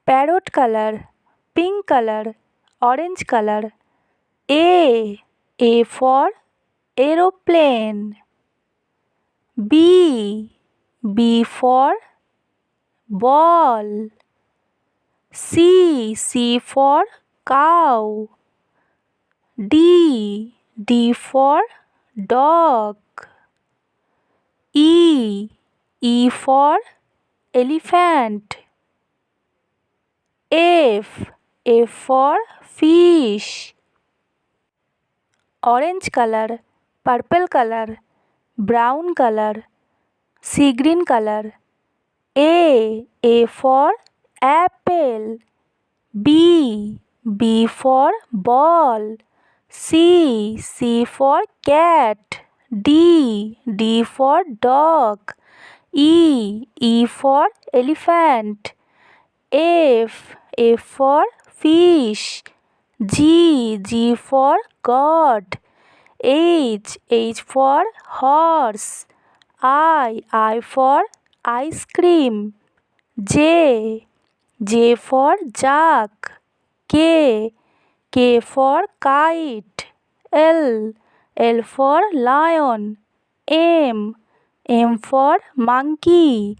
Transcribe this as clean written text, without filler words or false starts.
parrot color, pink color, orange color. A for aeroplane. B for ball. C for cow. D for dog. E for elephant. F for fish. Orange color, purple color, brown color, sea green color. A for apple. B for ball. C for cat. D for dog. E for elephant. F for fish. G for God. H for horse. I for ice cream. J for jug. K for kite. L for lion. M for monkey.